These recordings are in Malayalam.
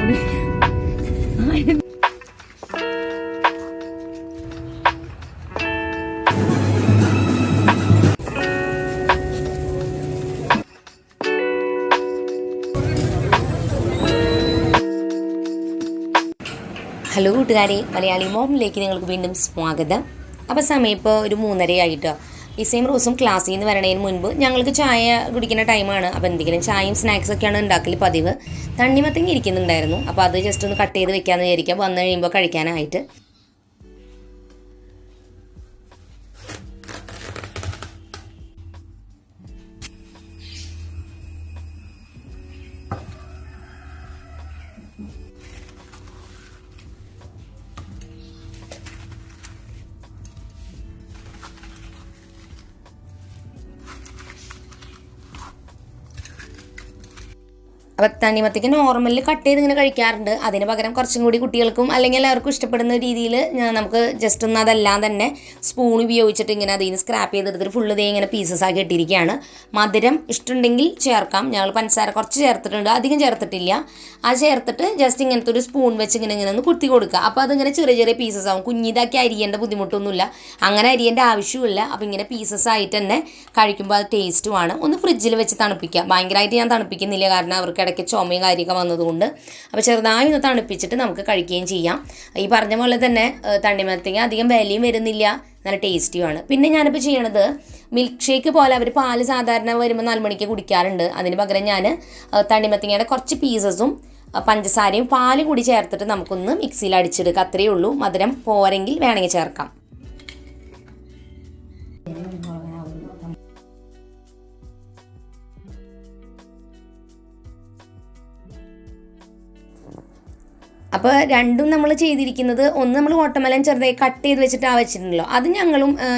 ഹലോ കൂട്ടുകാരെ, മലയാളി മോമിലേക്ക് നിങ്ങൾക്ക് വീണ്ടും സ്വാഗതം. അപ്പോൾ സമയം ഇപ്പോൾ ഒരു 3:30 ആയിട്ടോ. ഇസയും റോസും ക്ലാസ്സിൽ നിന്ന് വരണതിന് മുൻപ് ഞങ്ങൾക്ക് ചായ കുടിക്കുന്ന ടൈമാണ്. അപ്പോൾ എന്തെങ്കിലും ചായയും സ്നാക്സൊക്കെയാണ് ഉണ്ടാക്കൽ പതിവ്. തണ്ണിമത്തങ്ങ ഇരിക്കുന്നുണ്ടായിരുന്നു, അപ്പോൾ അത് ജസ്റ്റ് ഒന്ന് കട്ട് ചെയ്ത് വെക്കാമെന്ന് വിചാരിക്കാം, വന്നു കഴിയുമ്പോൾ കഴിക്കാനായിട്ട്. അപ്പോൾ തണ്ണിമത്തയ്ക്ക് നോർമലിൽ കട്ട് ചെയ്ത് ഇങ്ങനെ കഴിക്കാറുണ്ട്. അതിന് പകരം കുറച്ചും കൂടി കുട്ടികൾക്കും അല്ലെങ്കിൽ എല്ലാവർക്കും ഇഷ്ടപ്പെടുന്ന രീതിയിൽ നമുക്ക് ജസ്റ്റ് ഒന്ന് അതെല്ലാം തന്നെ സ്പൂൺ ഉപയോഗിച്ചിട്ട് ഇങ്ങനെ അതിൽ നിന്ന് സ്ക്രാപ്പ് ചെയ്തെടുത്തിട്ട് ഫുള്ള് ഇതേ ഇങ്ങനെ പീസസ് ആക്കി ഇട്ടിരിക്കുകയാണ്. മധുരം ഇഷ്ടമുണ്ടെങ്കിൽ ചേർക്കാം. ഞങ്ങൾ പഞ്ചസാര കുറച്ച് ചേർത്തിട്ടുണ്ട്, അധികം ചേർത്തിട്ടില്ല. അത് ചേർത്തിട്ട് ജസ്റ്റ് ഇങ്ങനത്തെ ഒരു സ്പൂൺ വെച്ച് ഇങ്ങനെ ഒന്ന് കുത്തി കൊടുക്കുക. അപ്പോൾ അതിങ്ങനെ ചെറിയ ചെറിയ പീസസ് ആവും. കുഞ്ഞിതാക്കി അരിയേണ്ട ബുദ്ധിമുട്ടൊന്നുമില്ല, അങ്ങനെ അരിയേണ്ട ആവശ്യമില്ല. അപ്പോൾ ഇങ്ങനെ പീസസ് ആയിട്ട് തന്നെ കഴിക്കുമ്പോൾ അത് ടേസ്റ്റുമാണ്. ഒന്ന് ഫ്രിഡ്ജിൽ വെച്ച് തണുപ്പിക്കുക. ഭയങ്കരമായിട്ട് ഞാൻ തണുപ്പിക്കുന്നില്ല, കാരണം അവർക്ക് ഇടയ്ക്ക് ചുമയും കാര്യമൊക്കെ വന്നതുകൊണ്ട്. അപ്പോൾ ചെറുതായി ഒന്ന് തണുപ്പിച്ചിട്ട് നമുക്ക് കഴിക്കുകയും ചെയ്യാം. ഈ പറഞ്ഞ പോലെ തന്നെ തണ്ണിമത്തങ്ങ അധികം വിലയും വരുന്നില്ല, നല്ല ടേസ്റ്റിയുമാണ്. പിന്നെ ഞാനിപ്പോൾ ചെയ്യണത് മിൽക്ക് ഷേക്ക് പോലെ അവർ പാല് സാധാരണ വരുമ്പോൾ 4 മണിക്ക് കുടിക്കാറുണ്ട്. അതിന് പകരം ഞാൻ തണ്ണിമത്തങ്ങയുടെ കുറച്ച് പീസസും പഞ്ചസാരയും പാലും കൂടി ചേർത്തിട്ട് നമുക്കൊന്ന് മിക്സിയിൽ അടിച്ചെടുക്കുക. അത്രയേ ഉള്ളൂ. മധുരം പോരെങ്കിൽ വേണമെങ്കിൽ ചേർക്കാം. അപ്പോൾ രണ്ടും നമ്മൾ ചെയ്തിരിക്കുന്നത്, ഒന്ന് നമ്മൾ വാട്ടർമെലൻ ചെറുതായി കട്ട് ചെയ്ത് വെച്ചിട്ട് വെച്ചിട്ടുണ്ടല്ലോ, അത്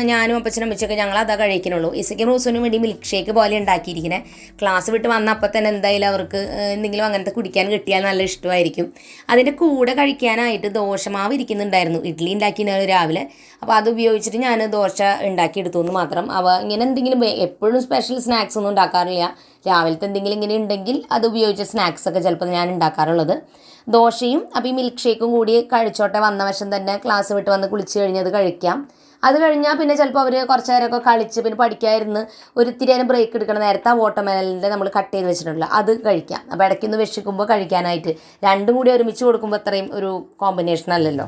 ഞാനും അപ്പച്ചനും അമ്മച്ചൊക്കെ ഞങ്ങൾ അതാ കഴിക്കണുള്ളൂ. ഇസയ്ക്കും റോസിനും വേണ്ടി മിൽക്ക് ഷേക്ക് പോലെ ഉണ്ടാക്കിയിരിക്കുന്നത്. ക്ലാസ് വിട്ട് വന്ന അപ്പം തന്നെ എന്തായാലും അവർക്ക് എന്തെങ്കിലും അങ്ങനത്തെ കുടിക്കാൻ കിട്ടിയാൽ നല്ല ഇഷ്ടമായിരിക്കും. അതിൻ്റെ കൂടെ കഴിക്കാനായിട്ട് ദോശമാവ് ഇരിക്കുന്നുണ്ടായിരുന്നു. ഇഡ്ഡലി ഉണ്ടാക്കിയിരുന്നു രാവിലെ. അപ്പോൾ അത് ഉപയോഗിച്ചിട്ട് ഞാൻ ദോശ ഉണ്ടാക്കിയെടുത്തു എന്ന് മാത്രം. ഇങ്ങനെ എന്തെങ്കിലും എപ്പോഴും സ്പെഷ്യൽ സ്നാക്സ് ഒന്നും ഉണ്ടാക്കാറില്ല. രാവിലത്തെ എന്തെങ്കിലും ഇങ്ങനെ ഉണ്ടെങ്കിൽ അത് ഉപയോഗിച്ച സ്നാക്സൊക്കെ ചിലപ്പോൾ ഞാൻ ഉണ്ടാക്കാറുള്ളത്. ദോശയും അപ്പോൾ ഈ മിൽക്ക് ഷേക്കും കൂടി കഴിച്ചോട്ടെ, വന്ന വശം തന്നെ ക്ലാസ് വിട്ട് വന്ന് കുളിച്ച് കഴിഞ്ഞത് കഴിക്കാം. അത് കഴിഞ്ഞാൽ പിന്നെ ചിലപ്പോൾ അവർ കുറച്ച് നേരമൊക്കെ കളിച്ച് പിന്നെ പഠിക്കാതിരുന്ന് ഒരു ഇത്തിരി നേരം ബ്രേക്ക് എടുക്കണം. നേരത്തെ ആ വാട്ടർമെലനിൻ്റെ നമ്മൾ കട്ട് ചെയ്ത് വെച്ചിട്ടുണ്ടല്ലോ, അത് കഴിക്കാം. അപ്പോൾ ഇടയ്ക്കൊന്ന് വിശക്കുമ്പോൾ കഴിക്കാനായിട്ട് രണ്ടും കൂടി ഒരുമിച്ച് കൊടുക്കുമ്പോൾ അത്രയും ഒരു കോമ്പിനേഷൻ അല്ലല്ലോ.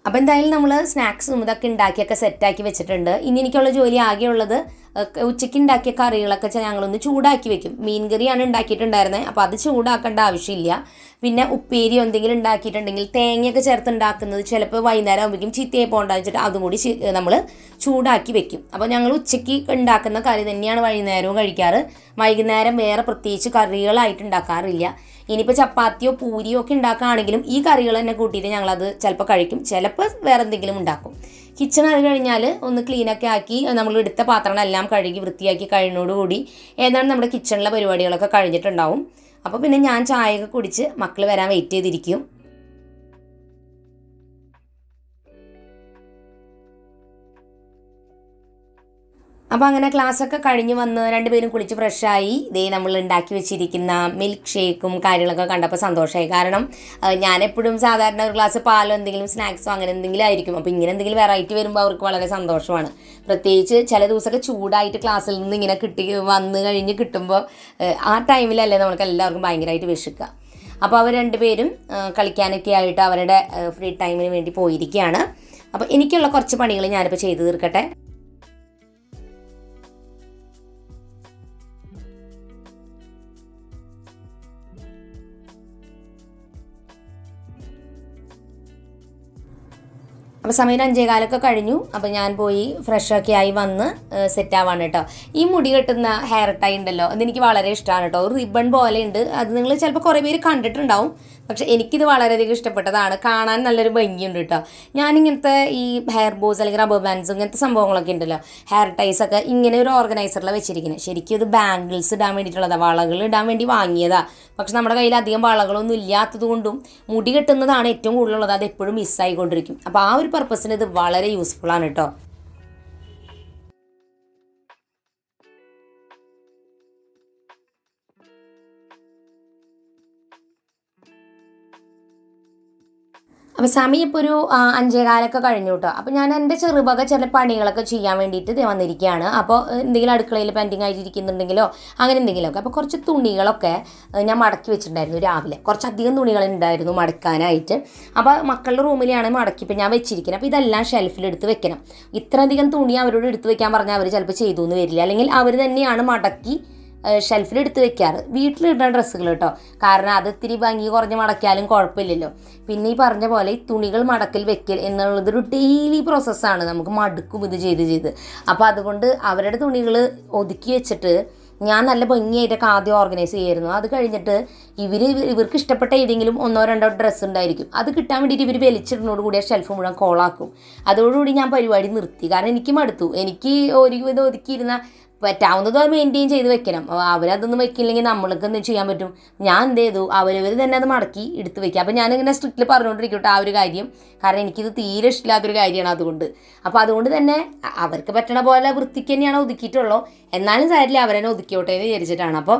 അപ്പോൾ എന്തായാലും നമ്മൾ സ്നാക്സും ഇതൊക്കെ ഉണ്ടാക്കിയൊക്കെ സെറ്റാക്കി വെച്ചിട്ടുണ്ട്. ഇനി എനിക്കുള്ള ജോലി ആകെയുള്ളത് ഉച്ചയ്ക്ക് ഉണ്ടാക്കിയ കറികളൊക്കെ ഞങ്ങളൊന്ന് ചൂടാക്കി വെക്കും. മീൻ കറിയാണ് ഉണ്ടാക്കിയിട്ടുണ്ടായിരുന്നത്, അപ്പോൾ അത് ചൂടാക്കേണ്ട ആവശ്യമില്ല. പിന്നെ ഉപ്പേരിയോ എന്തെങ്കിലും ഉണ്ടാക്കിയിട്ടുണ്ടെങ്കിൽ തേങ്ങയൊക്കെ ചേർത്ത് ഉണ്ടാക്കുന്നത് ചിലപ്പോൾ വൈകുന്നേരം ആകുമ്പോഴേക്കും ചീത്തയായി പോകണ്ട വെച്ചിട്ട് അതും കൂടി നമ്മൾ ചൂടാക്കി വെക്കും. അപ്പോൾ ഞങ്ങൾ ഉച്ചയ്ക്ക് ഉണ്ടാക്കുന്ന കറി തന്നെയാണ് വൈകുന്നേരവും കഴിക്കാറ്. വൈകുന്നേരം വേറെ പ്രത്യേകിച്ച് കറികളായിട്ട് ഉണ്ടാക്കാറില്ല. ഇനിയിപ്പോൾ ചപ്പാത്തിയോ പൂരിയോ ഒക്കെ ഉണ്ടാക്കുകയാണെങ്കിലും ഈ കറികൾ തന്നെ കൂട്ടിയിട്ട് ഞങ്ങളത് ചിലപ്പോൾ കഴിക്കും, ചിലപ്പോൾ വേറെ എന്തെങ്കിലും ഉണ്ടാക്കും. കിച്ചൺ അത് കഴിഞ്ഞാൽ ഒന്ന് ക്ലീനൊക്കെ ആക്കി നമ്മൾ എടുത്ത പാത്രങ്ങളെല്ലാം കഴുകി വൃത്തിയാക്കി കഴിഞ്ഞോടുകൂടി ഏതാണ് നമ്മുടെ കിച്ചണിലെ പരിപാടികളൊക്കെ കഴിഞ്ഞിട്ടുണ്ടാവും. അപ്പോൾ പിന്നെ ഞാൻ ചായയൊക്കെ കുടിച്ച് മക്കൾ വരാൻ വെയിറ്റ് ചെയ്തിരിക്കും. അപ്പോൾ അങ്ങനെ ക്ലാസ്സൊക്കെ കഴിഞ്ഞ് വന്ന് രണ്ടുപേരും കുളിച്ച് ഫ്രഷായി ഇതേ നമ്മൾ ഉണ്ടാക്കി വെച്ചിരിക്കുന്ന മിൽക്ക് ഷേക്കും കാര്യങ്ങളൊക്കെ കണ്ടപ്പോൾ സന്തോഷമായി. കാരണം ഞാൻ എപ്പോഴും സാധാരണ ഒരു ഗ്ലാസ് പാലോ എന്തെങ്കിലും സ്നാക്സോ അങ്ങനെ എന്തെങ്കിലും ആയിരിക്കും. അപ്പോൾ ഇങ്ങനെ എന്തെങ്കിലും വെറൈറ്റി വരുമ്പോൾ അവർക്ക് വളരെ സന്തോഷമാണ്. പ്രത്യേകിച്ച് ചില ദിവസമൊക്കെ ചൂടായിട്ട് ക്ലാസ്സിൽ നിന്ന് ഇങ്ങനെ വന്ന് കഴിഞ്ഞ് കിട്ടുമ്പോൾ ആ ടൈമിലല്ലേ നമുക്ക് എല്ലാവർക്കും ഭയങ്കരമായിട്ട് വിശക്കുക. അപ്പോൾ അവർ രണ്ടുപേരും കളിക്കാനൊക്കെ ആയിട്ട് അവരുടെ ഫ്രീ ടൈമിന് വേണ്ടി പോയിരിക്കുകയാണ്. അപ്പോൾ എനിക്കുള്ള കുറച്ച് പണികൾ ഞാനിപ്പോൾ ചെയ്തു തീർക്കട്ടെ. അപ്പോൾ സമയം 5:15 കഴിഞ്ഞു. അപ്പോൾ ഞാൻ പോയി ഫ്രഷൊക്കെ ആയി വന്ന് സെറ്റ് ആവാണ് കേട്ടോ. ഈ മുടി കെട്ടുന്ന ഹെയർ ടൈ ഉണ്ടല്ലോ, അതെനിക്ക് വളരെ ഇഷ്ടമാണ് കേട്ടോ. ഒരു റിബൺ പോലെ ഉണ്ട്. അത് നിങ്ങൾ ചിലപ്പോൾ കുറേ പേര് കണ്ടിട്ടുണ്ടാവും, പക്ഷേ എനിക്കിത് വളരെയധികം ഇഷ്ടപ്പെട്ടതാണ്. കാണാൻ നല്ലൊരു ഭംഗിയുണ്ട് കേട്ടോ. ഞാനിങ്ങനത്തെ ഈ ഹെയർ ബോസ് അല്ലെങ്കിൽ റബ്ബർ ബാൻഡ്സ് ഇങ്ങനത്തെ സംഭവങ്ങളൊക്കെ ഉണ്ടല്ലോ, ഹെയർ ടൈസൊക്കെ ഇങ്ങനെ ഒരു ഓർഗനൈസറിലാണ് വെച്ചിരിക്കുന്നത്. ശരിക്കും ഇത് ബാംഗിൾസ് ഇടാൻ വേണ്ടിയിട്ടുള്ളതാണ്, വളകൾ ഇടാൻ വേണ്ടി വാങ്ങിയതാണ്. പക്ഷെ നമ്മുടെ കയ്യിൽ അധികം വളകളൊന്നും ഇല്ലാത്തത് കൊണ്ടും മുടി കെട്ടുന്നതാണ് ഏറ്റവും കൂടുതലുള്ളത്, അത് എപ്പോഴും മിസ്സായിക്കൊണ്ടിരിക്കും. അപ്പോൾ ആ ഒരു പർപ്പസിന് ഇത് വളരെ യൂസ്ഫുൾ ആണ് കേട്ടോ. അപ്പോൾ സമയം ഇപ്പോൾ ഒരു 5:15 കഴിഞ്ഞു കേട്ടോ. അപ്പോൾ ഞാൻ എൻ്റെ ചെറുപക ചില പണികളൊക്കെ ചെയ്യാൻ വേണ്ടിയിട്ട് വന്നിരിക്കുകയാണ്. അപ്പോൾ എന്തെങ്കിലും അടുക്കളയിൽ പെൻഡിങ് ആയിട്ടിരിക്കുന്നുണ്ടെങ്കിലോ അങ്ങനെ എന്തെങ്കിലുമൊക്കെ. അപ്പോൾ കുറച്ച് തുണികളൊക്കെ ഞാൻ മടക്കി വെച്ചിട്ടുണ്ടായിരുന്നു രാവിലെ. കുറച്ചധികം തുണികളുണ്ടായിരുന്നു മടക്കാനായിട്ട്. അപ്പോൾ മക്കളുടെ റൂമിലാണ് മടക്കി ഇപ്പോൾ ഞാൻ വെച്ചിരിക്കുന്നത്. അപ്പോൾ ഇതെല്ലാം ഷെൽഫിലെടുത്ത് വെക്കണം. ഇത്രയധികം തുണി അവരോട് എടുത്ത് വെക്കാൻ പറഞ്ഞാൽ അവർ ചിലപ്പോൾ ചെയ്തു എന്ന് വരില്ല, അല്ലെങ്കിൽ അവർ തന്നെയാണ് മടക്കി ഷെൽഫിലെടുത്ത് വെക്കാറ്. വീട്ടിലിടുന്ന ഡ്രസ്സുകൾ കേട്ടോ, കാരണം അത് ഇത്തിരി ഭംഗി കുറഞ്ഞ് മടക്കിയാലും കുഴപ്പമില്ലല്ലോ. പിന്നെ ഈ പറഞ്ഞ പോലെ ഈ തുണികൾ മടക്കൽ വെക്കൽ എന്നുള്ളതൊരു ഡെയിലി പ്രോസസ്സാണ്, നമുക്ക് മടുക്കും ഇത് ചെയ്ത്. അപ്പോൾ അതുകൊണ്ട് അവരുടെ തുണികൾ ഒതുക്കി വെച്ചിട്ട് ഞാൻ നല്ല ഭംഗിയായിട്ടൊക്കെ ആദ്യം ഓർഗനൈസ് ചെയ്യായിരുന്നു. അത് കഴിഞ്ഞിട്ട് ഇവർക്ക് ഇഷ്ടപ്പെട്ട ഏതെങ്കിലും 1-2 ഡ്രസ്സ് ഉണ്ടായിരിക്കും, അത് കിട്ടാൻ വേണ്ടിയിട്ട് ഇവർ വലിച്ചിടുന്നതോട് കൂടി ആ ഷെൽഫ് മുഴുവൻ കോളാക്കും. അതോടുകൂടി ഞാൻ പരിപാടി നിർത്തി, കാരണം എനിക്ക് മടുത്തു. എനിക്ക് ഒരു വിധം ഒതുക്കിയിരുന്ന പറ്റാവുന്നത് അത് മെയിൻറ്റെയിൻ ചെയ്ത് വെക്കണം. അവരതൊന്നും വെക്കില്ലെങ്കിൽ നമ്മൾക്ക് എന്ത് ചെയ്യാൻ പറ്റും? ഞാൻ എന്ത് ചെയ്തു, അവരവർ തന്നെ അത് മടക്കി എടുത്ത് വെക്കുക. അപ്പോൾ ഞാനിങ്ങനെ സ്ട്രിക്റ്റ്ലി പറഞ്ഞുകൊണ്ടിരിക്കട്ടെ ആ ഒരു കാര്യം, കാരണം എനിക്കിത് തീരെ ഇഷ്ടമില്ലാത്തൊരു കാര്യമാണ്. അതുകൊണ്ട് തന്നെ അവർക്ക് പറ്റണ പോലെ വൃത്തിക്ക് തന്നെയാണ് ഒതുക്കിയിട്ടുള്ളൂ. എന്നാലും സാരില്ല, അവരെന്നെ ഒതുക്കിയോട്ടെ എന്ന് വിചാരിച്ചിട്ടാണ്. അപ്പോൾ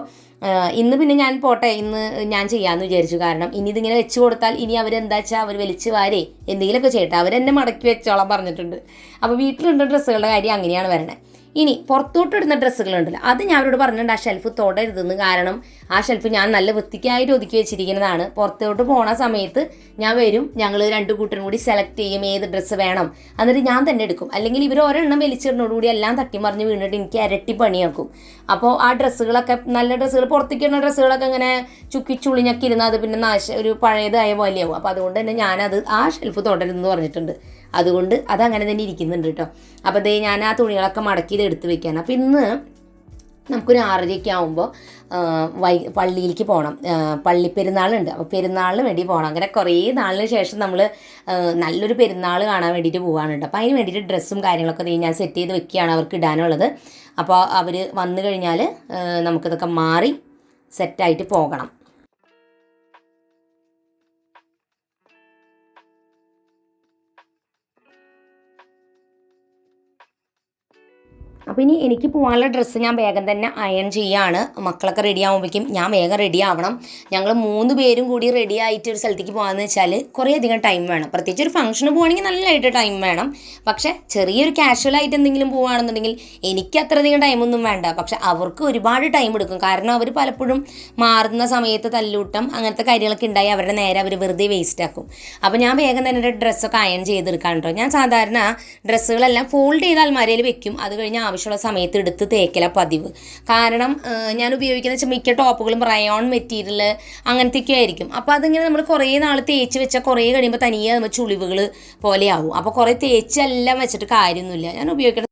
ഇന്ന് പിന്നെ ഞാൻ പോട്ടെ, ഇന്ന് ഞാൻ ചെയ്യാമെന്ന് വിചാരിച്ചു. കാരണം ഇനി ഇതിങ്ങനെ വെച്ച് കൊടുത്താൽ ഇനി അവരെന്താ വെച്ചാൽ അവർ വലിച്ച് വാരേ എന്തെങ്കിലുമൊക്കെ ചെയ്യട്ടെ, അവരെന്നെ മടക്കി വെച്ചോളാൻ പറഞ്ഞിട്ടുണ്ട്. അപ്പോൾ വീട്ടിലുണ്ട് ഡ്രസ്സുകളുടെ കാര്യം അങ്ങനെയാണ് വരണേ. ഇനി പുറത്തോട്ട് ഇടുന്ന ഡ്രസ്സുകളുണ്ടല്ലോ, അത് ഞാൻ അവരോട് പറഞ്ഞിട്ടുണ്ട് ആ ഷെൽഫ് തൊടരുതെന്ന്. കാരണം ആ ഷെൽഫ് ഞാൻ നല്ല വൃത്തിക്കായിട്ട് ഒതുക്കി വെച്ചിരിക്കുന്നതാണ്. പുറത്തോട്ട് പോണ സമയത്ത് ഞാൻ വരും, ഞങ്ങൾ 2 കൂട്ടരും കൂടി സെലക്ട് ചെയ്യും ഏത് ഡ്രസ്സ് വേണം, എന്നിട്ട് ഞാൻ തന്നെ എടുക്കും. അല്ലെങ്കിൽ ഇവർ ഒരെണ്ണം വലിച്ചിടുന്നതോടുകൂടി എല്ലാം തട്ടിമറിഞ്ഞ് വീണിട്ട് എനിക്ക് ഇരട്ടി പണിയാക്കും. അപ്പോൾ ആ ഡ്രസ്സുകളൊക്കെ, നല്ല ഡ്രസ്സുകൾ, പുറത്തേക്കിടുന്ന ഡ്രസ്സുകളൊക്കെ ഇങ്ങനെ ചുക്കിച്ചുളിഞ്ഞൊക്കെ ഇരുന്ന് അത് പിന്നെ ഒരു പഴയതായ പോലെയാവും. അപ്പോൾ അതുകൊണ്ട് തന്നെ ഞാനത് ആ ഷെൽഫ് തൊടരുതെന്ന് പറഞ്ഞിട്ടുണ്ട്. അതുകൊണ്ട് അതങ്ങനെ തന്നെ ഇരിക്കുന്നുണ്ട് കേട്ടോ. അപ്പോൾ ദേ ഞാൻ ആ തുണികളൊക്കെ മടക്കി ഇത് എടുത്ത് വെക്കുകയാണ്. അപ്പോൾ ഇന്ന് നമുക്കൊരു 6:30 ആകുമ്പോൾ പള്ളിയിലേക്ക് പോകണം. പള്ളിപ്പെരുന്നാളുണ്ട്. അപ്പോൾ പെരുന്നാളിന് വേണ്ടി പോകണം. അങ്ങനെ കുറേ നാളിന് ശേഷം നമ്മൾ നല്ലൊരു പെരുന്നാൾ കാണാൻ വേണ്ടിയിട്ട് പോകാനുണ്ട്. അപ്പോൾ അതിന് വേണ്ടിയിട്ട് ഡ്രസ്സും കാര്യങ്ങളൊക്കെ ഞാൻ സെറ്റ് ചെയ്ത് വെക്കുകയാണ് അവർക്ക് ഇടാനുള്ളത്. അപ്പോൾ അവർ വന്നു കഴിഞ്ഞാൽ നമുക്കിതൊക്കെ മാറി സെറ്റായിട്ട് പോകണം. അപ്പോൾ ഇനി എനിക്ക് പോകാനുള്ള ഡ്രസ്സ് ഞാൻ വേഗം തന്നെ അയൺ ചെയ്യുകയാണ്. മക്കളൊക്കെ റെഡി ആകുമ്പോഴേക്കും ഞാൻ വേഗം റെഡി ആവണം. ഞങ്ങൾ 3 പേരും കൂടി റെഡി ആയിട്ട് ഒരു സ്ഥലത്തേക്ക് പോകാമെന്ന് വെച്ചാൽ കുറേ അധികം ടൈം വേണം. പ്രത്യേകിച്ച് ഒരു ഫംഗ്ഷന് പോവുകയാണെങ്കിൽ നല്ലതായിട്ട് ടൈം വേണം. പക്ഷേ ചെറിയൊരു കാഷ്വലായിട്ട് എന്തെങ്കിലും പോവുകയാണെന്നുണ്ടെങ്കിൽ എനിക്ക് അത്രയധികം ടൈമൊന്നും വേണ്ട. പക്ഷെ അവർക്ക് ഒരുപാട് ടൈം എടുക്കും. കാരണം അവർ പലപ്പോഴും മാറുന്ന സമയത്ത് തല്ലൂട്ടം അങ്ങനത്തെ കാര്യങ്ങളൊക്കെ ഉണ്ടായി അവരുടെ നേരെ അവർ വെറുതെ വേസ്റ്റ് ആക്കും. അപ്പോൾ ഞാൻ വേഗം തന്നെ എൻ്റെ ഡ്രസ്സൊക്കെ അയൺ ചെയ്തെടുക്കാൻ കേട്ടോ. ഞാൻ സാധാരണ ഡ്രസ്സുകളെല്ലാം ഫോൾഡ് ചെയ്ത് അൽമാരയിൽ വെക്കും. അത് കഴിഞ്ഞ് ആവശ്യമുള്ള സമയത്ത് എടുത്ത് തേക്കല പതിവ്. കാരണം ഞാൻ ഉപയോഗിക്കുന്ന വെച്ചാൽ മിക്ക ടോപ്പുകളും റയോൺ മെറ്റീരിയൽ അങ്ങനത്തെയൊക്കെ ആയിരിക്കും. അപ്പോൾ അതിങ്ങനെ നമ്മൾ കുറേ നാൾ തേച്ച് വെച്ചാൽ കുറേ കഴിയുമ്പോൾ തനിയെ നമ്മൾ ചുളിവുകൾ പോലെയാവും. അപ്പോൾ കുറേ തേച്ചെല്ലാം വെച്ചിട്ട് കാര്യമൊന്നുമില്ല. ഞാൻ ഉപയോഗിക്കുന്ന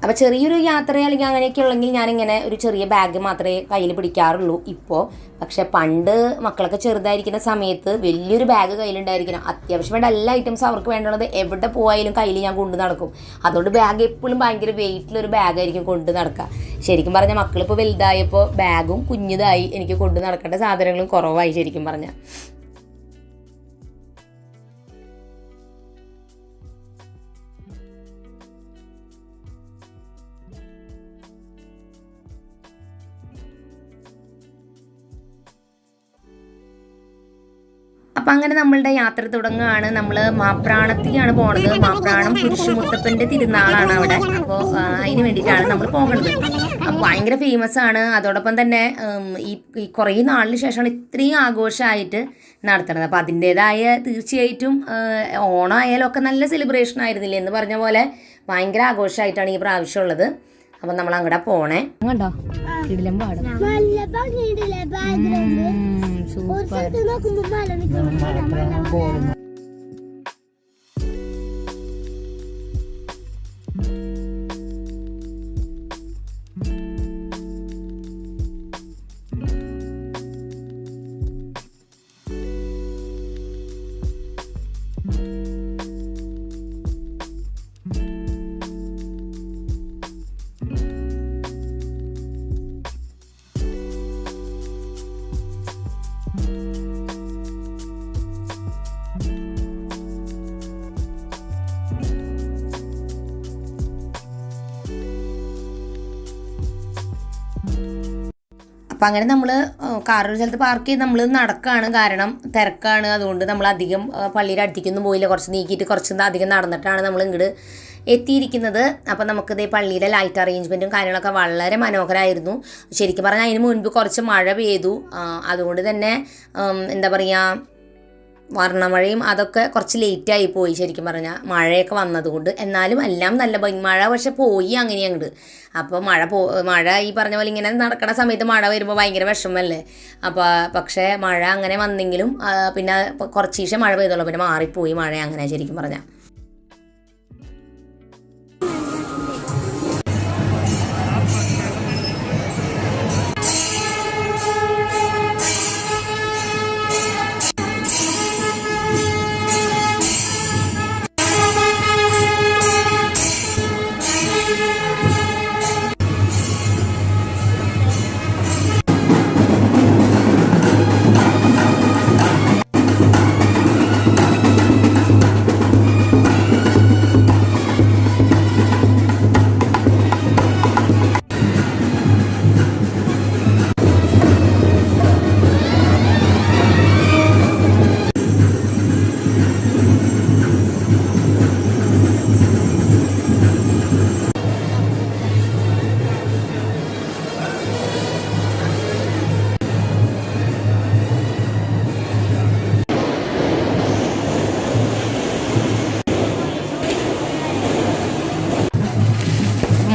അപ്പോൾ ചെറിയൊരു യാത്ര അല്ലെങ്കിൽ അങ്ങനെയൊക്കെ ഉള്ളെങ്കിൽ ഞാനിങ്ങനെ ഒരു ചെറിയ ബാഗ് മാത്രമേ കയ്യിൽ പിടിക്കാറുള്ളൂ ഇപ്പോൾ. പക്ഷേ പണ്ട് മക്കളൊക്കെ ചെറുതായിരിക്കുന്ന സമയത്ത് വലിയൊരു ബാഗ് കയ്യിലുണ്ടായിരിക്കണം. അത്യാവശ്യം വേണ്ട എല്ലാ ഐറ്റംസും അവർക്ക് വേണ്ടുള്ളത് എവിടെ പോയാലും കയ്യിൽ ഞാൻ കൊണ്ടു നടക്കും. അതുകൊണ്ട് ബാഗ് എപ്പോഴും ഭയങ്കര വെയിറ്റിലൊരു ബാഗായിരിക്കും കൊണ്ടു നടക്കുക. ശരിക്കും പറഞ്ഞാൽ മക്കളിപ്പോൾ വലുതായപ്പോൾ ബാഗും കുഞ്ഞിതായി എനിക്ക് കൊണ്ടു നടക്കേണ്ട സാധനങ്ങളും കുറവായി ശരിക്കും പറഞ്ഞാൽ. അപ്പം അങ്ങനെ നമ്മളുടെ യാത്ര തുടങ്ങുകയാണ്. നമ്മൾ മാപ്രാണത്തേക്കാണ് പോണത്. മാപ്രാണം കുരിശുമുത്തപ്പൻ്റെ തിരുനാളാണ് അവിടെ. അപ്പോൾ അതിന് വേണ്ടിയിട്ടാണ് നമ്മൾ പോകുന്നത്. ഭയങ്കര ഫേമസ് ആണ്. അതോടൊപ്പം തന്നെ ഈ കുറേ നാളിന് ശേഷമാണ് ഇത്രയും ആഘോഷമായിട്ട് നടത്തുന്നത്. അപ്പോൾ അതിൻ്റേതായ തീർച്ചയായിട്ടും ഓണമായാലും ഒക്കെ നല്ല സെലിബ്രേഷൻ ആയിരുന്നില്ലേ എന്ന് പറഞ്ഞ പോലെ ഭയങ്കര ആഘോഷമായിട്ടാണ് ഈ പ്രാവശ്യം ഉള്ളത്. അപ്പം നമ്മൾ അങ്ങോട്ട് പോണേ. കണ്ടോ കിടിലം പാടും. സൂപ്പർ. അപ്പം അങ്ങനെ നമ്മൾ കാറൊരു സ്ഥലത്ത് പാർക്ക് ചെയ്ത് നമ്മൾ നടക്കുകയാണ്. കാരണം തിരക്കാണ്. അതുകൊണ്ട് നമ്മൾ അധികം പള്ളിയുടെ അടുത്തേക്കൊന്നും പോയില്ല. കുറച്ച് നീക്കിയിട്ട് കുറച്ച് അധികം നടന്നിട്ടാണ് നമ്മൾ ഇങ്ങോട്ട് എത്തിയിരിക്കുന്നത്. അപ്പം നമുക്കിത് പള്ളിയിലെ ലൈറ്റ് അറേഞ്ച്മെൻറ്റും കാര്യങ്ങളൊക്കെ വളരെ മനോഹരമായിരുന്നു. ശരിക്കും പറഞ്ഞാൽ അതിന് മുൻപ് കുറച്ച് മഴ പെയ്തു. അതുകൊണ്ട് തന്നെ എന്താ പറയുക, വർണ്ണമഴയും അതൊക്കെ കുറച്ച് ലേറ്റായി പോയി ശരിക്കും പറഞ്ഞാൽ, മഴയൊക്കെ വന്നതുകൊണ്ട്. എന്നാലും എല്ലാം നല്ല ഭംഗി. മഴ പക്ഷെ പോയി അങ്ങനെ അങ്ങോട്ട്. അപ്പോൾ മഴ ഈ പറഞ്ഞ പോലെ ഇങ്ങനെ നടക്കുന്ന സമയത്ത് മഴ വരുമ്പോൾ ഭയങ്കര വിഷമല്ലേ. അപ്പോൾ പക്ഷേ മഴ അങ്ങനെ വന്നെങ്കിലും പിന്നെ കുറച്ച് ദിവസം മഴ പെയ്തോളൂ, പിന്നെ മാറിപ്പോയി മഴ അങ്ങനെ ശരിക്കും പറഞ്ഞാൽ.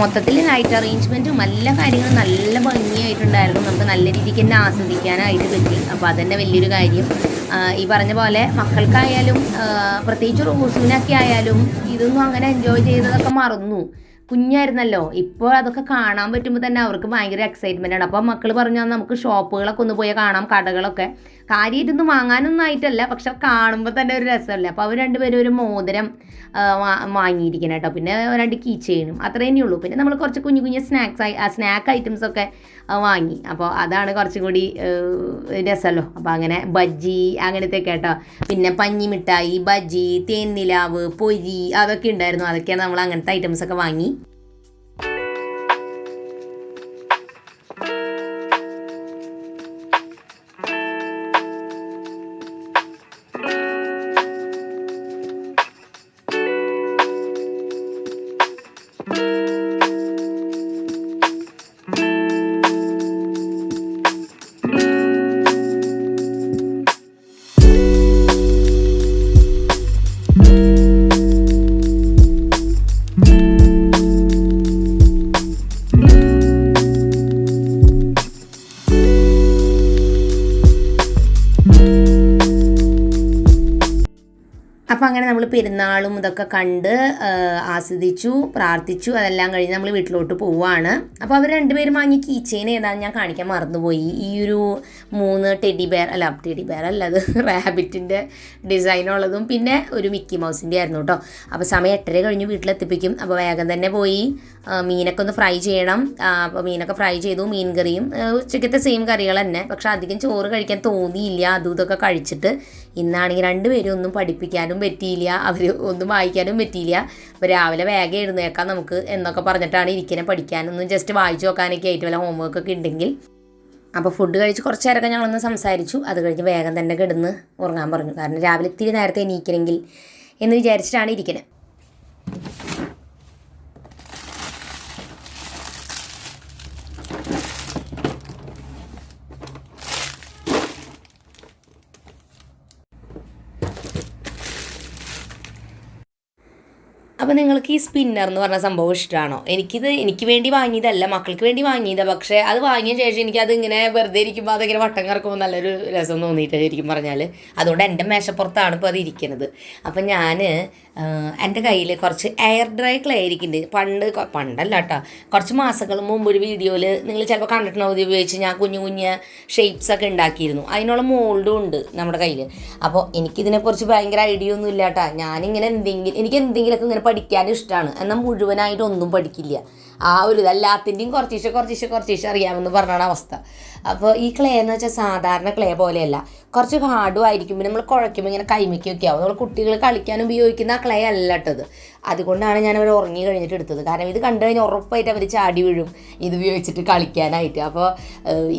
മൊത്തത്തിൽ ലൈറ്റ് അറേഞ്ച്മെൻറ്റും എല്ലാ കാര്യങ്ങളും നല്ല ഭംഗിയായിട്ടുണ്ടായിരുന്നു. നമുക്ക് നല്ല രീതിക്ക് തന്നെ ആസ്വദിക്കാനായിട്ട് പറ്റി. അപ്പോൾ അതന്നെ വലിയൊരു കാര്യം. ഈ പറഞ്ഞ പോലെ മക്കൾക്കായാലും പ്രത്യേകിച്ച് റോസിനൊക്കെ ആയാലും ഇതൊന്നും അങ്ങനെ എൻജോയ് ചെയ്തതൊക്കെ മറന്നു. കുഞ്ഞായിരുന്നല്ലോ. ഇപ്പോൾ അതൊക്കെ കാണാൻ പറ്റുമ്പോൾ തന്നെ അവർക്ക് ഭയങ്കര എക്സൈറ്റ്മെൻ്റ് ആണ്. അപ്പോൾ മക്കൾ പറഞ്ഞാൽ നമുക്ക് ഷോപ്പുകളൊക്കെ ഒന്ന് പോയി കാണാം, കടകളൊക്കെ. കാര്യമായിട്ടൊന്നും വാങ്ങാനൊന്നും ആയിട്ടല്ല, പക്ഷെ കാണുമ്പോൾ തന്നെ ഒരു രസമല്ലേ. അപ്പോൾ അവർ രണ്ടുപേരും ഒരു മോതിരം വാങ്ങിയിരിക്കണം കേട്ടോ. പിന്നെ 2 കീ ചെയിനും അത്ര തന്നെയുള്ളൂ. പിന്നെ നമ്മൾ കുറച്ച് കുഞ്ഞു കുഞ്ഞു സ്നാക്ക് ഐറ്റംസൊക്കെ വാങ്ങി. അപ്പോൾ അതാണ് കുറച്ചും കൂടി രസമല്ലോ. അപ്പോൾ അങ്ങനെ ബജ്ജി അങ്ങനത്തെ കേട്ടോ. പിന്നെ പഞ്ഞിമിഠായി, ബജ്ജി, തേൻനിലാവ്, പൊരി അതൊക്കെ ഉണ്ടായിരുന്നു. അതൊക്കെയാണ് നമ്മൾ അങ്ങനത്തെ ഐറ്റംസൊക്കെ വാങ്ങി. അപ്പോൾ അങ്ങനെ നമ്മൾ പെരുന്നാളും ഇതൊക്കെ കണ്ട് ആസ്വദിച്ചു, പ്രാർത്ഥിച്ചു. അതെല്ലാം കഴിഞ്ഞ് നമ്മൾ വീട്ടിലോട്ട് പോവുകയാണ്. അപ്പോൾ അവർ രണ്ടുപേരും വാങ്ങി കീ ചെയിൻ ഏതാണെന്ന് ഞാൻ കാണിക്കാൻ മറന്നുപോയി. ഈ ഒരു 3 ടെഡി ബെയർ അല്ല അത് റാബിറ്റിൻ്റെ ഡിസൈനുള്ളതും പിന്നെ ഒരു മിക്കി മൗസിൻ്റെ ആയിരുന്നു കേട്ടോ. അപ്പോൾ സമയം 8:30 കഴിഞ്ഞ് വീട്ടിലെത്തിപ്പിക്കും. അപ്പോൾ വേഗം തന്നെ പോയി മീനൊക്കെ ഒന്ന് ഫ്രൈ ചെയ്യണം. അപ്പോൾ മീനൊക്കെ ഫ്രൈ ചെയ്തു. മീൻ കറിയും ഉച്ചക്കത്തെ സെയിം കറികൾ തന്നെ. പക്ഷെ അധികം ചോറ് കഴിക്കാൻ തോന്നിയില്ല. അതും ഇതൊക്കെ കഴിച്ചിട്ട് ഇന്നാണെങ്കിൽ രണ്ടുപേരും ഒന്നും പഠിപ്പിക്കാനും പറ്റിയില്ല, അവർ ഒന്നും വായിക്കാനും പറ്റിയില്ല. അപ്പോൾ രാവിലെ വേഗം എഴുന്നേക്കാം നമുക്ക് എന്നൊക്കെ പറഞ്ഞിട്ടാണ് ഇരിക്കുന്നത്. പഠിക്കാനൊന്നും ജസ്റ്റ് വായിച്ചു നോക്കാനൊക്കെ ആയിട്ട് വല്ല ഹോംവർക്കൊക്കെ ഉണ്ടെങ്കിൽ. അപ്പോൾ ഫുഡ് കഴിച്ച് കുറച്ച് നേരമൊക്കെ ഞങ്ങളൊന്ന് സംസാരിച്ചു. അത് കഴിഞ്ഞ് വേഗം തന്നെ കിടന്ന് ഉറങ്ങാൻ പറഞ്ഞു. കാരണം രാവിലെ ഇത്തിരി നേരത്തെ എണീക്കണമെങ്കിൽ എന്ന് വിചാരിച്ചിട്ടാണ് ഇരിക്കുന്നത്. അപ്പോൾ നിങ്ങൾക്ക് ഈ സ്പിന്നർ എന്ന് പറഞ്ഞ സംഭവം ഇഷ്ടമാണോ? എനിക്ക് വേണ്ടി വാങ്ങിയതല്ല, മക്കൾക്ക് വേണ്ടി വാങ്ങിയതാണ്. പക്ഷേ അത് വാങ്ങിയ ശേഷം എനിക്കത് ഇങ്ങനെ വെറുതെ ഇരിക്കുമ്പോൾ അതിങ്ങനെ വട്ടം കറക്കുമ്പോൾ നല്ലൊരു രസം തോന്നിയിട്ട് ശരിക്കും പറഞ്ഞാൽ. അതുകൊണ്ട് എൻ്റെ മേശപ്പുറത്താണ് ഇപ്പോൾ അത് ഇരിക്കുന്നത്. അപ്പം ഞാൻ എൻ്റെ കയ്യിൽ കുറച്ച് എയർ ഡ്രൈ ക്ലേ ഇരിക്കുന്നുണ്ട്. പണ്ടല്ല കേട്ടോ, കുറച്ച് മാസങ്ങൾ മുമ്പ് ഒരു വീഡിയോയിൽ നിങ്ങൾ ചിലപ്പോൾ കണ്ടിട്ടുണ്ടാവും. ഇത് ഉപയോഗിച്ച് ഞാൻ കുഞ്ഞു കുഞ്ഞ് ഷേപ്സൊക്കെ ഉണ്ടാക്കിയിരുന്നു. അതിനുള്ള മോൾഡും ഉണ്ട് നമ്മുടെ കയ്യിൽ. അപ്പോൾ എനിക്കിതിനെക്കുറിച്ച് ഭയങ്കര ഐഡിയ ഒന്നും ഇല്ല കേട്ടോ. ഞാനിങ്ങനെ എനിക്ക് എന്തെങ്കിലുമൊക്കെ ഇങ്ങനെ പഠിക്കാൻ ഇഷ്ടമാണ്. എന്നാൽ മുഴുവനായിട്ടൊന്നും പഠിക്കില്ല. ആ ഒരു എല്ലാത്തിൻ്റെയും കുറച്ചീശെ അറിയാമെന്ന് പറഞ്ഞാണ് അവസ്ഥ. അപ്പോൾ ഈ ക്ലേ എന്ന് വെച്ചാൽ സാധാരണ ക്ലേ പോലെയല്ല, കുറച്ച് ഹാർഡും ആയിരിക്കും. പിന്നെ നമ്മൾ കുഴയ്ക്കുമ്പോൾ ഇങ്ങനെ കൈമയ്ക്കൊക്കെ ആവും. നമ്മൾ കുട്ടികൾ കളിക്കാൻ ഉപയോഗിക്കുന്ന ആ ക്ലേ അല്ല ഇട്ടത്. അതുകൊണ്ടാണ് ഞാൻ അവർ ഉറങ്ങി കഴിഞ്ഞിട്ട് എടുത്തത്. കാരണം ഇത് കണ്ടു കഴിഞ്ഞാൽ ഉറപ്പായിട്ട് അവർ ചാടി വീഴും ഇത് ഉപയോഗിച്ചിട്ട് കളിക്കാനായിട്ട്. അപ്പോൾ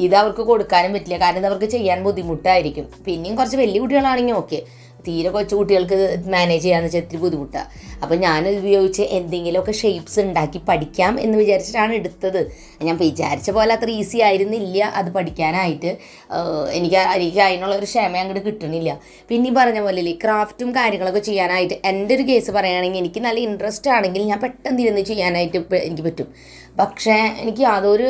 ഇത് അവർക്ക് കൊടുക്കാനും പറ്റില്ല, കാരണം ഇത് അവർക്ക് ചെയ്യാൻ ബുദ്ധിമുട്ടായിരിക്കും. പിന്നെയും കുറച്ച് വലിയ കുട്ടികളാണെങ്കിൽ ഓക്കെ, തീരെ കൊച്ചു കുട്ടികൾക്ക് മാനേജ് ചെയ്യാന്ന് വെച്ചാൽ ഇത്തിരി ബുദ്ധിമുട്ടാണ്. അപ്പോൾ ഞാനിത് ഉപയോഗിച്ച് എന്തെങ്കിലുമൊക്കെ ഷേപ്സ് ഉണ്ടാക്കി പഠിക്കാം എന്ന് വിചാരിച്ചിട്ടാണ് എടുത്തത്. ഞാൻ വിചാരിച്ച പോലെ അത്ര ഈസി ആയിരുന്നില്ല അത് പഠിക്കാനായിട്ട്. എനിക്ക് അതിനുള്ളൊരു ക്ഷമ അങ്ങോട്ട് കിട്ടണില്ല. പിന്നെ പറഞ്ഞ പോലെ ക്രാഫ്റ്റും കാര്യങ്ങളൊക്കെ ചെയ്യാനായിട്ട് എൻ്റെ ഒരു കേസ് പറയുകയാണെങ്കിൽ എനിക്ക് നല്ല ഇൻട്രസ്റ്റ് ആണെങ്കിൽ ഞാൻ പെട്ടെന്ന് ഇരുന്ന് ചെയ്യാനായിട്ട് എനിക്ക് പറ്റും. പക്ഷേ എനിക്ക് യാതൊരു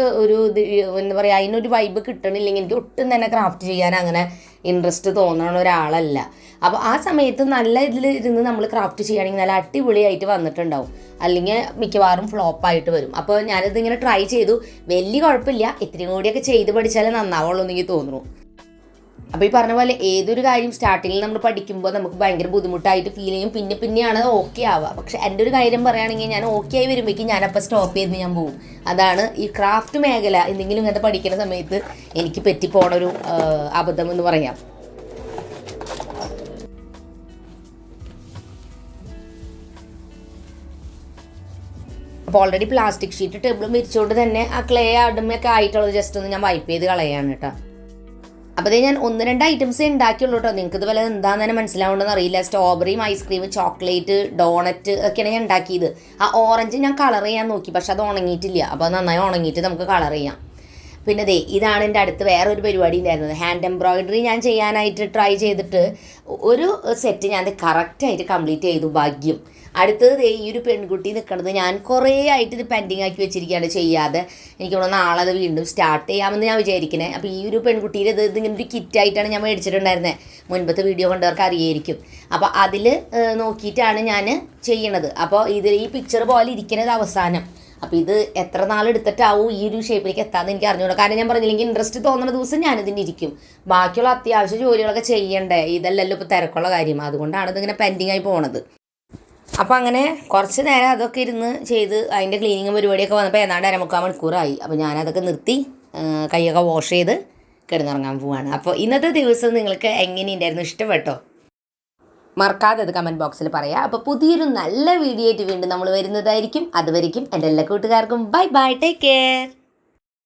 എന്താ പറയുക, അതിനൊരു വൈബ് കിട്ടണില്ലെങ്കിൽ എനിക്ക് ഒട്ടും തന്നെ ക്രാഫ്റ്റ് ചെയ്യാൻ അങ്ങനെ ഇൻട്രസ്റ്റ് തോന്നുന്ന ഒരാളല്ല. അപ്പോൾ ആ സമയത്ത് നല്ല ഇരുന്ന് നമ്മൾ ക്രാഫ്റ്റ് ചെയ്യുകയാണെങ്കിൽ നല്ല അടിപൊളിയായിട്ട് വന്നിട്ടുണ്ടാവും. അല്ലെങ്കിൽ മിക്കവാറും ഫ്ലോപ്പായിട്ട് വരും. അപ്പോൾ ഞാനിതിങ്ങനെ ട്രൈ ചെയ്തു, വലിയ കുഴപ്പമില്ല. ഇത്രയും കൂടിയൊക്കെ ചെയ്ത് പഠിച്ചാലേ നന്നാവുള്ളൂ എന്ന് എനിക്ക് തോന്നുന്നു. അപ്പോൾ ഈ പറഞ്ഞ പോലെ ഏതൊരു കാര്യം സ്റ്റാർട്ടിങ്ങിൽ നമ്മൾ പഠിക്കുമ്പോൾ നമുക്ക് ഭയങ്കര ബുദ്ധിമുട്ടായിട്ട് ഫീൽ ചെയ്യും. പിന്നെയാണ് ഓക്കെ ആവുക. പക്ഷേ എൻ്റെ ഒരു കാര്യം പറയുകയാണെങ്കിൽ ഞാൻ ഓക്കെ ആയി വരുമ്പോഴേക്കും ഞാനപ്പോൾ സ്റ്റോപ്പ് ചെയ്ത് ഞാൻ പോകും. അതാണ് ഈ ക്രാഫ്റ്റ് മേഖല എന്തെങ്കിലും ഇങ്ങനത്തെ പഠിക്കുന്ന സമയത്ത് എനിക്ക് പറ്റിപ്പോണൊരു അബദ്ധം എന്ന് പറയാം. അപ്പോൾ ഓൾറെഡി പ്ലാസ്റ്റിക് ഷീറ്റ് ടേബിളും വിരിച്ചുകൊണ്ട് തന്നെ ആ ക്ലേ അടുമയൊക്കെ ആയിട്ടുള്ളത് ജസ്റ്റ് ഒന്ന് ഞാൻ വൈപ്പ് ചെയ്ത് കളയാണ് കേട്ടോ. അപ്പോൾ ഞാൻ 1-2 ഐറ്റംസേ ഉണ്ടാക്കിയുള്ളൂ കേട്ടോ. നിങ്ങൾക്ക് ഇതുപോലെ എന്താണെന്ന് തന്നെ മനസ്സിലാവുണ്ടെന്ന് അറിയില്ല. സ്ട്രോബെറിയും ഐസ്ക്രീം, ചോക്ലേറ്റ്, ഡോണറ്റ് ഒക്കെയാണ് ഞാൻ ഉണ്ടാക്കിയത്. ആ ഓറഞ്ച് ഞാൻ കളർ ചെയ്യാൻ നോക്കി, പക്ഷെ അത് ഉണങ്ങിയിട്ടില്ല. അപ്പോൾ നന്നായി ഉണങ്ങിയിട്ട് നമുക്ക് കളർ ചെയ്യാം. പിന്നെ ഇതാണ് എൻ്റെ അടുത്ത് വേറൊരു പരിപാടി ഉണ്ടായിരുന്നത്. ഹാൻഡ് എംബ്രോയിഡറി ഞാൻ ചെയ്യാനായിട്ട് ട്രൈ ചെയ്തിട്ട് ഒരു സെറ്റ് ഞാൻ കറക്റ്റായിട്ട് കംപ്ലീറ്റ് ചെയ്തു, ഭാഗ്യം. അടുത്തത് ഈ ഒരു പെൺകുട്ടി നിൽക്കുന്നത് ഞാൻ കുറേ ആയിട്ട് ഇത് പെൻഡിങ് ആക്കി വെച്ചിരിക്കുകയാണ് ചെയ്യാതെ. എനിക്ക് തോന്നുന്നു നാളെ അത് വീണ്ടും സ്റ്റാർട്ട് ചെയ്യാമെന്ന് ഞാൻ വിചാരിക്കുന്നത്. അപ്പോൾ ഈ ഒരു പെൺകുട്ടിയുടെ ഇതിങ്ങനെ ഒരു കിറ്റായിട്ടാണ് ഞാൻ മേടിച്ചിട്ടുണ്ടായിരുന്നത്. മുൻപത്തെ വീഡിയോ കണ്ടവർക്ക് അറിയായിരിക്കും. അപ്പോൾ അതിൽ നോക്കിയിട്ടാണ് ഞാൻ ചെയ്യണത്. അപ്പോൾ ഈ പിക്ചർ പോലെ ഇരിക്കുന്നത് അവസാനം. അപ്പോൾ ഇത് എത്ര നാളെടുത്തിട്ടാവും ഈ ഒരു ഷേപ്പിലേക്ക് എത്താമെന്ന് എനിക്ക് അറിഞ്ഞുകൂടാ. കാരണം ഞാൻ പറഞ്ഞില്ലെങ്കിൽ ഇൻട്രസ്റ്റ് തോന്നുന്ന ദിവസം ഞാനിതിന് ഇരിക്കും. ബാക്കിയുള്ള അത്യാവശ്യ ജോലികളൊക്കെ ചെയ്യണ്ടേ, ഇതല്ലല്ലോ ഇപ്പോൾ തിരക്കുള്ള കാര്യം. അതുകൊണ്ടാണ് ഇതിങ്ങനെ പെൻഡിങ് ആയി പോണത്. അപ്പോൾ അങ്ങനെ കുറച്ച് നേരം അതൊക്കെ ഇരുന്ന് ചെയ്ത് അതിൻ്റെ ക്ലീനിങ്ങും പരിപാടിയൊക്കെ വന്നപ്പോൾ ഏതാണ്ട് 1/4 മണിക്കൂറായി. അപ്പോൾ ഞാനതൊക്കെ നിർത്തി കൈയൊക്കെ വാഷ് ചെയ്ത് കിടന്നുറങ്ങാൻ പോവാണ്. അപ്പോൾ ഇന്നത്തെ ദിവസം നിങ്ങൾക്ക് എങ്ങനെയുണ്ടായിരുന്നു, ഇഷ്ടപ്പെട്ടോ? മറക്കാതെ അത് കമൻറ്റ് ബോക്സിൽ പറയാം. അപ്പോൾ പുതിയൊരു നല്ല വീഡിയോ ആയിട്ട് വീണ്ടും നമ്മൾ വരുന്നതായിരിക്കും. അതുവരെയ്ക്കും എൻ്റെ എല്ലാ കൂട്ടുകാർക്കും ബൈ ബൈ, ടേക്ക് കെയർ.